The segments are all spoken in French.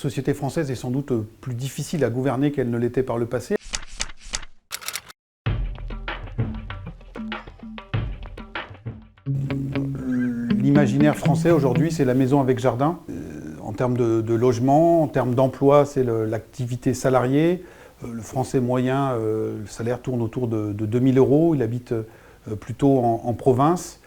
société française est sans doute plus difficile à gouverner qu'elle ne l'était par le passé. L'imaginaire français aujourd'hui, c'est la maison avec jardin. En termes de logement, en termes d'emploi, c'est l'activité salariée. Le français moyen, le salaire tourne autour de 2 000 €. Il habite plutôt en province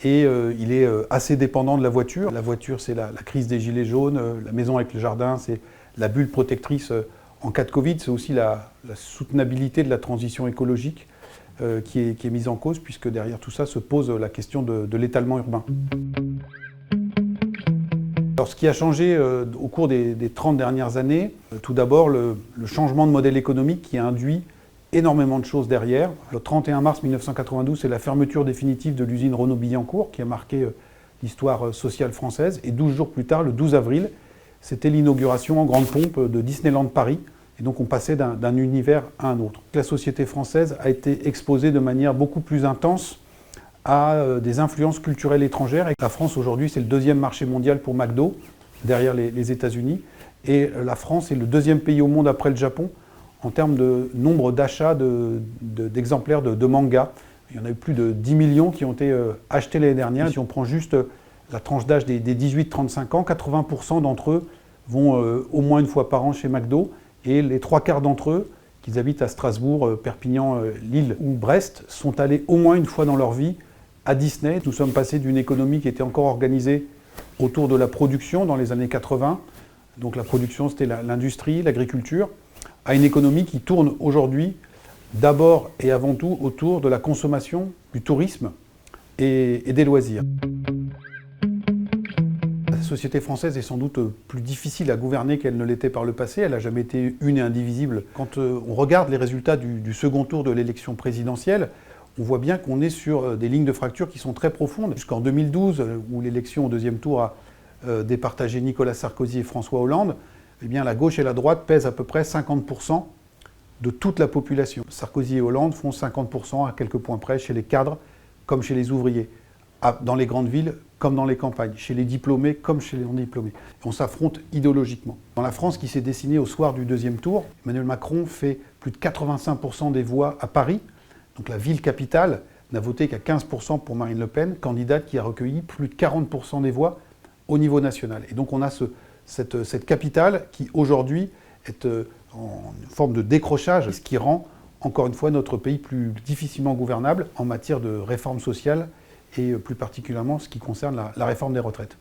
et il est assez dépendant de la voiture. La voiture, c'est la crise des gilets jaunes. La maison avec le jardin, c'est la bulle protectrice en cas de Covid. C'est aussi la soutenabilité de la transition écologique qui est mise en cause, puisque derrière tout ça se pose la question de l'étalement urbain. Alors, ce qui a changé au cours des 30 dernières années, tout d'abord le changement de modèle économique qui a induit énormément de choses derrière. Le 31 mars 1992, c'est la fermeture définitive de l'usine Renault-Billancourt qui a marqué l'histoire sociale française. Et 12 jours plus tard, le 12 avril, c'était l'inauguration en grande pompe de Disneyland Paris. Et donc on passait d'un univers à un autre. La société française a été exposée de manière beaucoup plus intense à des influences culturelles étrangères. Et la France aujourd'hui, c'est le deuxième marché mondial pour McDo, derrière les États-Unis. Et la France est le deuxième pays au monde après le Japon en termes de nombre d'achats d'exemplaires de manga. Il y en a eu plus de 10 millions qui ont été achetés l'année dernière. Si on prend juste la tranche d'âge des 18-35 ans, 80% d'entre eux vont au moins une fois par an chez McDo. Et les 3/4 d'entre eux, qu'ils habitent à Strasbourg, Perpignan, Lille ou Brest, sont allés au moins une fois dans leur vie à Disney. Nous sommes passés d'une économie qui était encore organisée autour de la production dans les années 80. Donc la production, c'était l'industrie, l'agriculture, à une économie qui tourne aujourd'hui d'abord et avant tout autour de la consommation, du tourisme et des loisirs. La société française est sans doute plus difficile à gouverner qu'elle ne l'était par le passé. Elle n'a jamais été une et indivisible. Quand on regarde les résultats du second tour de l'élection présidentielle, on voit bien qu'on est sur des lignes de fracture qui sont très profondes. Jusqu'en 2012, où l'élection au deuxième tour a départagé Nicolas Sarkozy et François Hollande, eh bien, la gauche et la droite pèsent à peu près 50% de toute la population. Sarkozy et Hollande font 50% à quelques points près chez les cadres comme chez les ouvriers, dans les grandes villes comme dans les campagnes, chez les diplômés comme chez les non-diplômés. On s'affronte idéologiquement. Dans la France qui s'est dessinée au soir du deuxième tour, Emmanuel Macron fait plus de 85% des voix à Paris. Donc la ville capitale n'a voté qu'à 15% pour Marine Le Pen, candidate qui a recueilli plus de 40% des voix au niveau national. Et donc on a cette capitale qui aujourd'hui est en forme de décrochage, ce qui rend encore une fois notre pays plus difficilement gouvernable en matière de réforme sociale et plus particulièrement ce qui concerne la réforme des retraites.